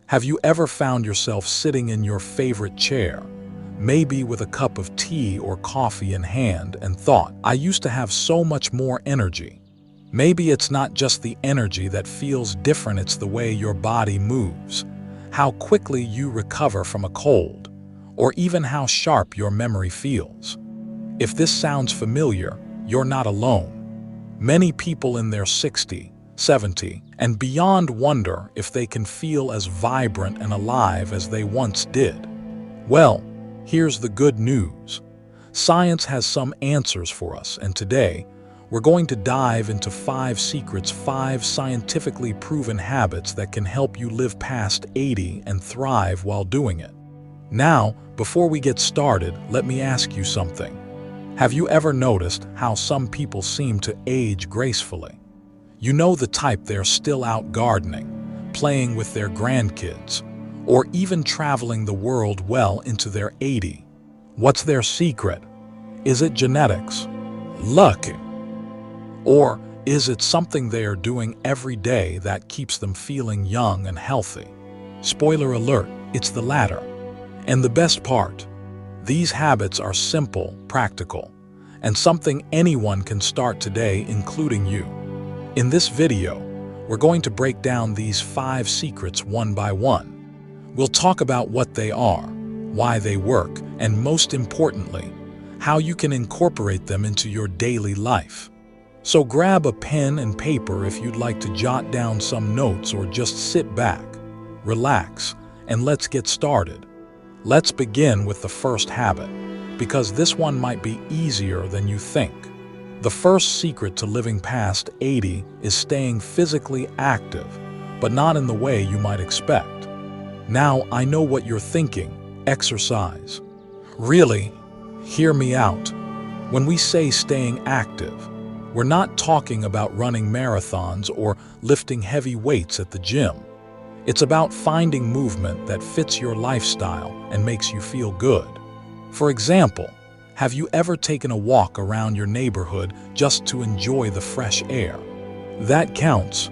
Have you ever found yourself sitting in your favorite chair, maybe with a cup of tea or coffee in hand, and thought, I used to have so much more energy? Maybe it's not just the energy that feels different, it's the way your body moves, how quickly you recover from a cold, or even how sharp your memory feels. If this sounds familiar, you're not alone. Many people in their 60, 70, and beyond wonder if they can feel as vibrant and alive as they once did. Well, here's the good news. Science has some answers for us, and today, we're going to dive into 5 secrets, 5 scientifically proven habits that can help you live past 80 and thrive while doing it. Now, before we get started, let me ask you something. Have you ever noticed how some people seem to age gracefully? You know the type, they're still out gardening, playing with their grandkids, or even traveling the world well into their 80s. What's their secret? Is it genetics? Luck? Or is it something they are doing every day that keeps them feeling young and healthy? Spoiler alert, it's the latter. And the best part, these habits are simple, practical, and something anyone can start today, including you. In this video, we're going to break down these 5 secrets one by one. We'll talk about what they are, why they work, and most importantly, how you can incorporate them into your daily life. So grab a pen and paper if you'd like to jot down some notes, or just sit back, relax, and let's get started. Let's begin with the first habit, because this one might be easier than you think. The first secret to living past 80 is staying physically active, but not in the way you might expect. Now, I know what you're thinking: exercise. Really? Hear me out. When we say staying active, we're not talking about running marathons or lifting heavy weights at the gym. It's about finding movement that fits your lifestyle and makes you feel good. For example, have you ever taken a walk around your neighborhood just to enjoy the fresh air? That counts.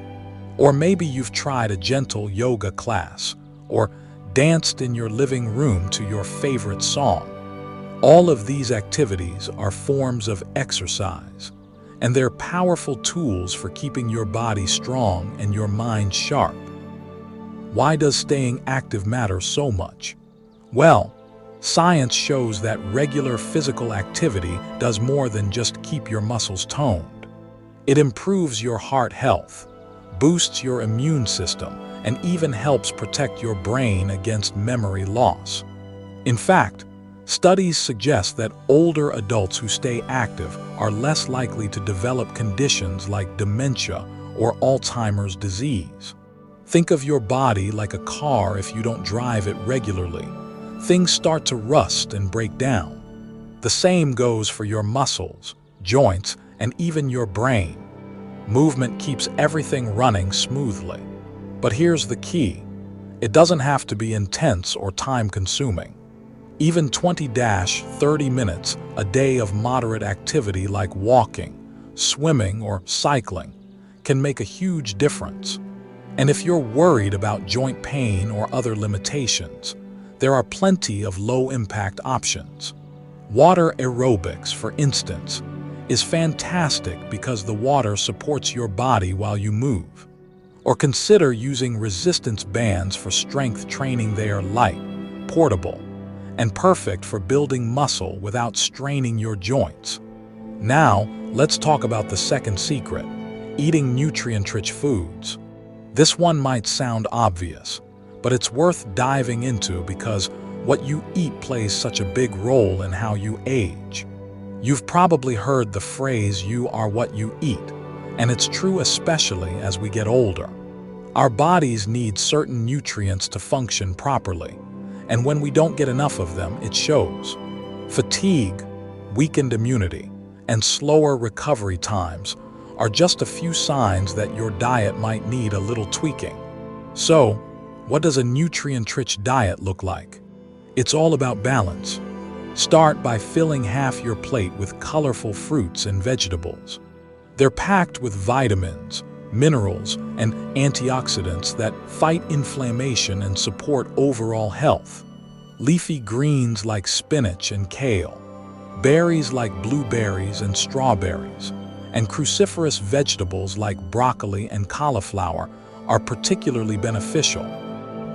Or maybe you've tried a gentle yoga class, or danced in your living room to your favorite song. All of these activities are forms of exercise, and they're powerful tools for keeping your body strong and your mind sharp. Why does staying active matter so much? Well, science shows that regular physical activity does more than just keep your muscles toned. It improves your heart health, boosts your immune system, and even helps protect your brain against memory loss. In fact, studies suggest that older adults who stay active are less likely to develop conditions like dementia or Alzheimer's disease. Think of your body like a car. If you don't drive it regularly, things start to rust and break down. The same goes for your muscles, joints, and even your brain. Movement keeps everything running smoothly. But here's the key: it doesn't have to be intense or time-consuming. Even 20-30 minutes a day of moderate activity like walking, swimming, or cycling can make a huge difference. And if you're worried about joint pain or other limitations, there are plenty of low-impact options. Water aerobics, for instance, is fantastic because the water supports your body while you move. Or consider using resistance bands for strength training. They are light, portable, and perfect for building muscle without straining your joints. Now, let's talk about the second secret: eating nutrient-rich foods. This one might sound obvious, but it's worth diving into because what you eat plays such a big role in how you age. You've probably heard the phrase, "you are what you eat," and it's true especially as we get older. Our bodies need certain nutrients to function properly, and when we don't get enough of them, it shows. Fatigue, weakened immunity, and slower recovery times are just a few signs that your diet might need a little tweaking. So, what does a nutrient-rich diet look like? It's all about balance. Start by filling half your plate with colorful fruits and vegetables. They're packed with vitamins, minerals, and antioxidants that fight inflammation and support overall health. Leafy greens like spinach and kale, berries like blueberries and strawberries, and cruciferous vegetables like broccoli and cauliflower are particularly beneficial.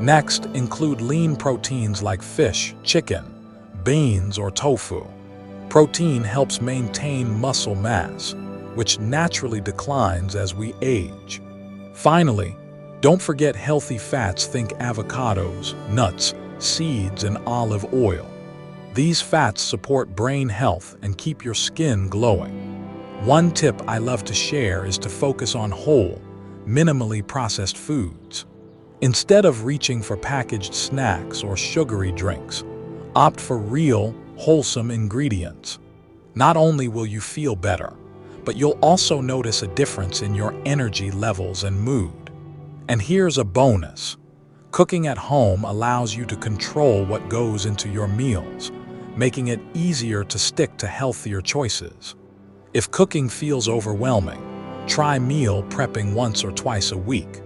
Next, include lean proteins like fish, chicken, beans, or tofu. Protein helps maintain muscle mass, which naturally declines as we age. Finally, don't forget healthy fats. Think avocados, nuts, seeds, and olive oil. These fats support brain health and keep your skin glowing. One tip I love to share is to focus on whole, minimally processed foods. Instead of reaching for packaged snacks or sugary drinks, opt for real, wholesome ingredients. Not only will you feel better, but you'll also notice a difference in your energy levels and mood. And here's a bonus. Cooking at home allows you to control what goes into your meals, making it easier to stick to healthier choices. If cooking feels overwhelming, try meal prepping once or twice a week.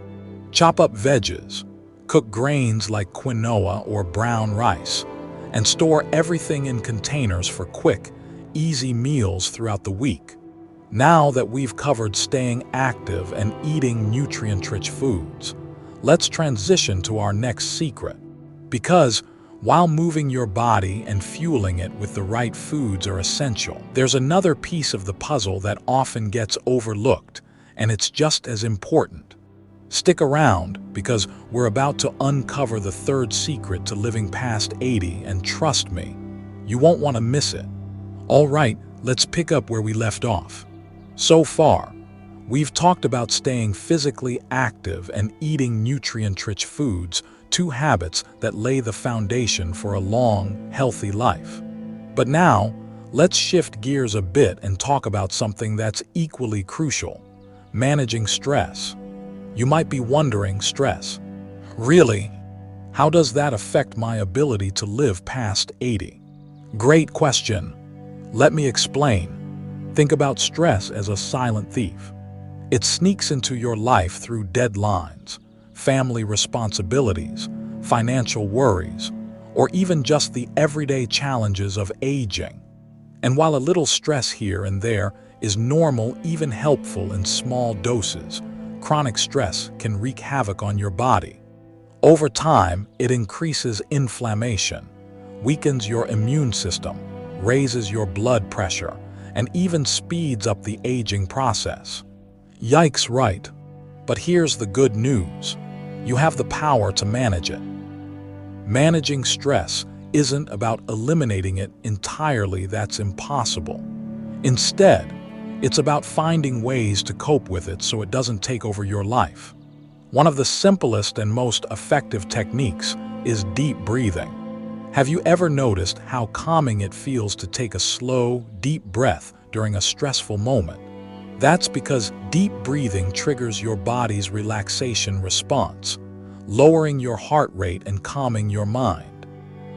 Chop up veggies, cook grains like quinoa or brown rice, and store everything in containers for quick, easy meals throughout the week. Now that we've covered staying active and eating nutrient-rich foods, let's transition to our next secret. Because while moving your body and fueling it with the right foods are essential, there's another piece of the puzzle that often gets overlooked, and it's just as important. Stick around, because we're about to uncover the third secret to living past 80, and trust me, you won't want to miss it. All right, let's pick up where we left off. So far, we've talked about staying physically active and eating nutrient-rich foods, two habits that lay the foundation for a long, healthy life. But now, let's shift gears a bit and talk about something that's equally crucial: managing stress. You might be wondering, stress? Really? How does that affect my ability to live past 80? Great question. Let me explain. Think about stress as a silent thief. It sneaks into your life through deadlines, family responsibilities, financial worries, or even just the everyday challenges of aging. And while a little stress here and there is normal, even helpful in small doses, chronic stress can wreak havoc on your body. Over time, it increases inflammation, weakens your immune system, raises your blood pressure, and even speeds up the aging process. Yikes, right? But here's the good news. You have the power to manage it. Managing stress isn't about eliminating it entirely. That's impossible. Instead, it's about finding ways to cope with it so it doesn't take over your life. One of the simplest and most effective techniques is deep breathing. Have you ever noticed how calming it feels to take a slow, deep breath during a stressful moment? That's because deep breathing triggers your body's relaxation response, lowering your heart rate and calming your mind.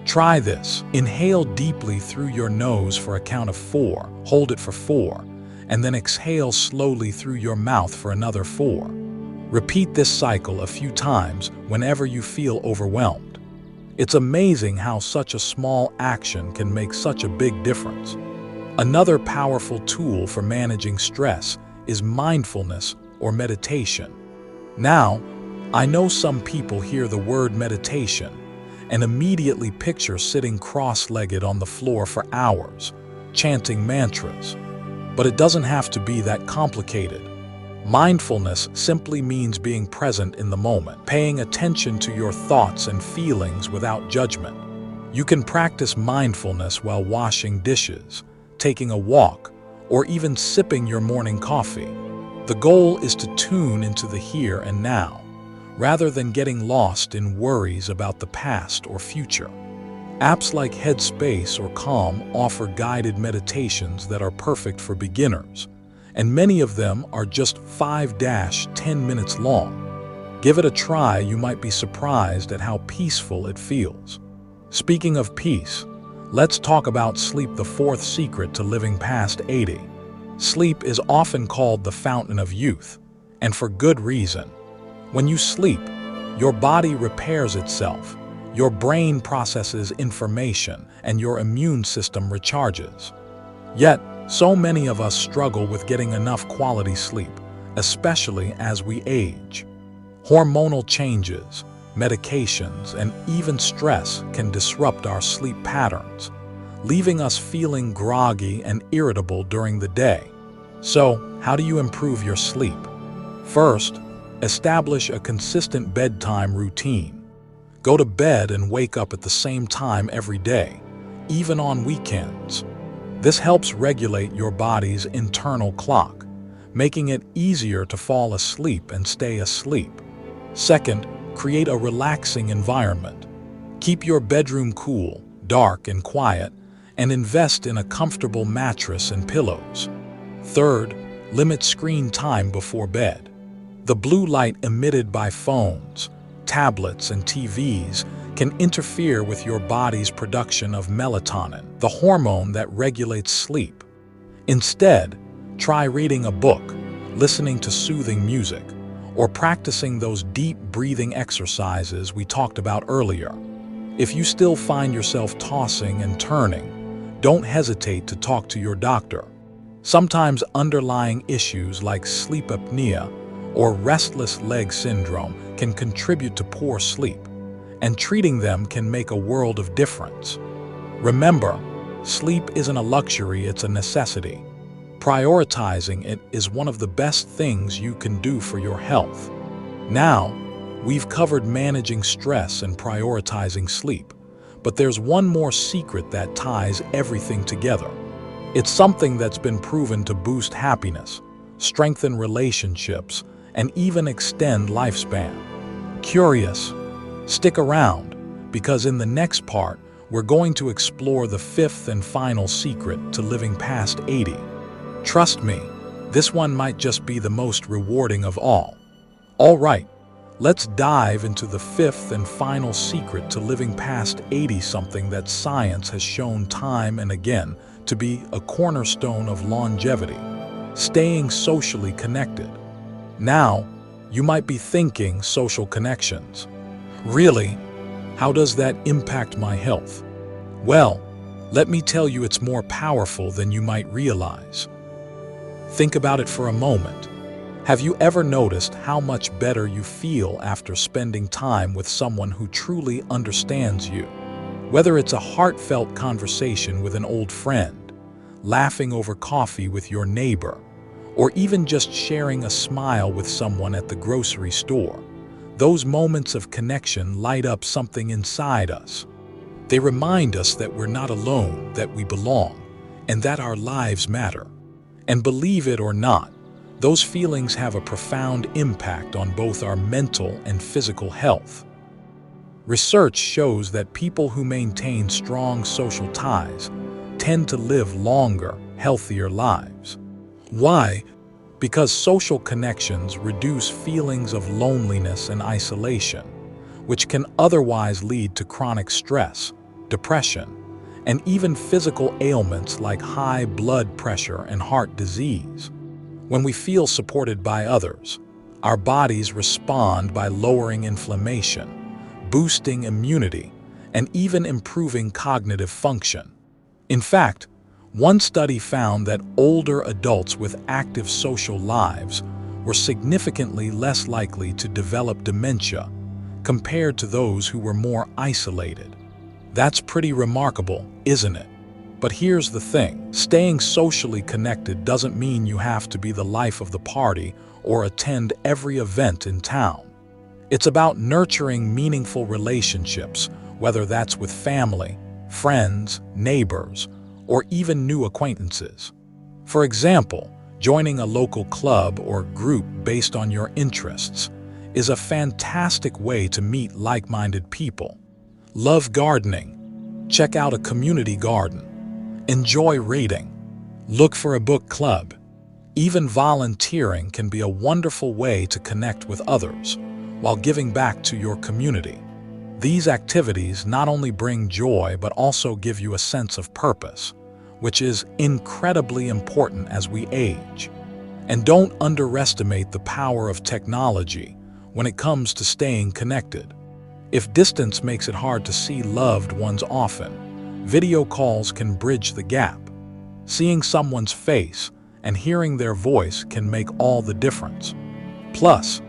Try this. Inhale deeply through your nose for a count of 4, hold it for 4, and then exhale slowly through your mouth for another 4. Repeat this cycle a few times whenever you feel overwhelmed. It's amazing how such a small action can make such a big difference. Another powerful tool for managing stress is mindfulness or meditation. Now, I know some people hear the word meditation and immediately picture sitting cross-legged on the floor for hours, chanting mantras. But it doesn't have to be that complicated. Mindfulness simply means being present in the moment, paying attention to your thoughts and feelings without judgment. You can practice mindfulness while washing dishes, taking a walk, or even sipping your morning coffee. The goal is to tune into the here and now, rather than getting lost in worries about the past or future. Apps like Headspace or Calm offer guided meditations that are perfect for beginners, and many of them are just 5-10 minutes long. Give it a try. You might be surprised at how peaceful it feels. Speaking of peace, let's talk about sleep, the fourth secret to living past 80. Sleep is often called the fountain of youth, and for good reason. When you sleep, your body repairs itself, your brain processes information, and your immune system recharges. Yet, so many of us struggle with getting enough quality sleep, especially as we age. Hormonal changes, medications, and even stress can disrupt our sleep patterns, leaving us feeling groggy and irritable during the day. So, how do you improve your sleep? First, establish a consistent bedtime routine. Go to bed and wake up at the same time every day, even on weekends. This helps regulate your body's internal clock, making it easier to fall asleep and stay asleep. Second, create a relaxing environment. Keep your bedroom cool, dark, and quiet, and invest in a comfortable mattress and pillows. Third, limit screen time before bed. The blue light emitted by phones, tablets, and TVs can interfere with your body's production of melatonin, the hormone that regulates sleep. Instead, try reading a book, listening to soothing music, or practicing those deep breathing exercises we talked about earlier. If you still find yourself tossing and turning, don't hesitate to talk to your doctor. Sometimes underlying issues like sleep apnea or restless leg syndrome can contribute to poor sleep, and treating them can make a world of difference. Remember, sleep isn't a luxury, it's a necessity. Prioritizing it is one of the best things you can do for your health. Now, we've covered managing stress and prioritizing sleep, but there's one more secret that ties everything together. It's something that's been proven to boost happiness, strengthen relationships, and even extend lifespan. Curious? Stick around, because in the next part, we're going to explore the fifth and final secret to living past 80. Trust me, this one might just be the most rewarding of all. All right, let's dive into the fifth and final secret to living past 80, something that science has shown time and again to be a cornerstone of longevity: staying socially connected. Now, you might be thinking, social connections. Really? How does that impact my health? Well, let me tell you, it's more powerful than you might realize. Think about it for a moment. Have you ever noticed how much better you feel after spending time with someone who truly understands you? Whether it's a heartfelt conversation with an old friend, laughing over coffee with your neighbor, or even just sharing a smile with someone at the grocery store, those moments of connection light up something inside us. They remind us that we're not alone, that we belong, and that our lives matter. And believe it or not, those feelings have a profound impact on both our mental and physical health. Research shows that people who maintain strong social ties tend to live longer, healthier lives. Why? Because social connections reduce feelings of loneliness and isolation, which can otherwise lead to chronic stress, depression, and even physical ailments like high blood pressure and heart disease. When we feel supported by others, our bodies respond by lowering inflammation, boosting immunity, and even improving cognitive function. In fact, one study found that older adults with active social lives were significantly less likely to develop dementia compared to those who were more isolated. That's pretty remarkable, isn't it? But here's the thing: staying socially connected doesn't mean you have to be the life of the party or attend every event in town. It's about nurturing meaningful relationships, whether that's with family, friends, neighbors, or even new acquaintances. For example, joining a local club or group based on your interests is a fantastic way to meet like-minded people. Love gardening? Check out a community garden. Enjoy reading? Look for a book club. Even volunteering can be a wonderful way to connect with others while giving back to your community. These activities not only bring joy but also give you a sense of purpose, which is incredibly important as we age. And don't underestimate the power of technology when it comes to staying connected. If distance makes it hard to see loved ones often, video calls can bridge the gap. Seeing someone's face and hearing their voice can make all the difference. Plus,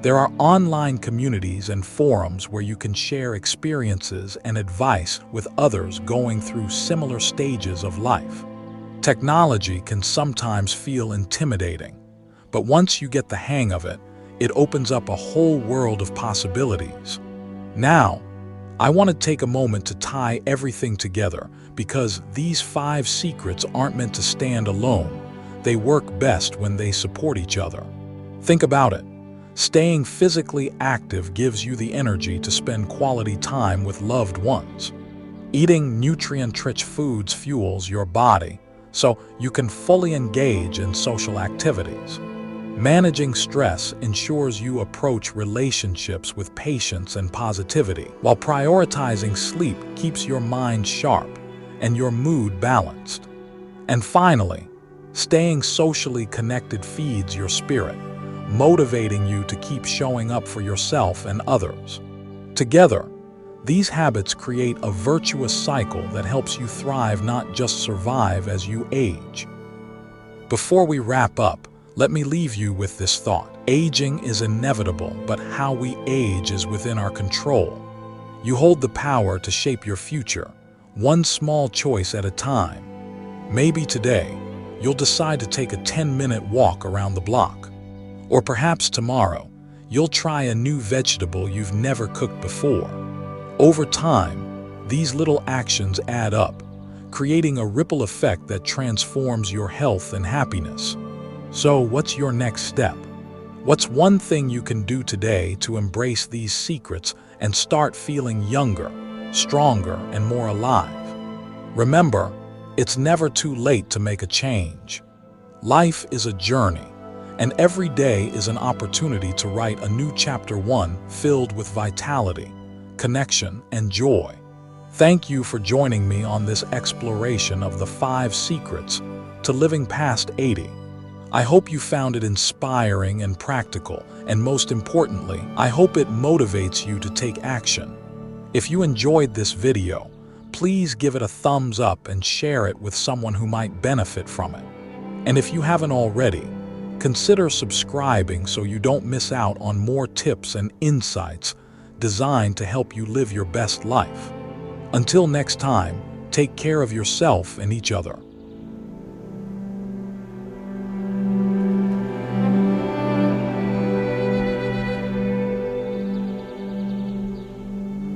there are online communities and forums where you can share experiences and advice with others going through similar stages of life. Technology can sometimes feel intimidating, but once you get the hang of it, it opens up a whole world of possibilities. Now, I want to take a moment to tie everything together because these 5 secrets aren't meant to stand alone. They work best when they support each other. Think about it. Staying physically active gives you the energy to spend quality time with loved ones. Eating nutrient-rich foods fuels your body, so you can fully engage in social activities. Managing stress ensures you approach relationships with patience and positivity, while prioritizing sleep keeps your mind sharp and your mood balanced. And finally, staying socially connected feeds your spirit, motivating you to keep showing up for yourself and others. Together, these habits create a virtuous cycle that helps you thrive, not just survive as you age. Before we wrap up, let me leave you with this thought. Aging is inevitable, but how we age is within our control. You hold the power to shape your future, one small choice at a time. Maybe today, you'll decide to take a 10-minute walk around the block. Or perhaps tomorrow, you'll try a new vegetable you've never cooked before. Over time, these little actions add up, creating a ripple effect that transforms your health and happiness. So, what's your next step? What's one thing you can do today to embrace these secrets and start feeling younger, stronger, and more alive? Remember, it's never too late to make a change. Life is a journey, and every day is an opportunity to write a new chapter, one filled with vitality, connection, and joy. Thank you for joining me on this exploration of the 5 secrets to living past 80. I hope you found it inspiring and practical, and most importantly, I hope it motivates you to take action. If you enjoyed this video, please give it a thumbs up and share it with someone who might benefit from it. And if you haven't already, consider subscribing so you don't miss out on more tips and insights designed to help you live your best life. Until next time, take care of yourself and each other.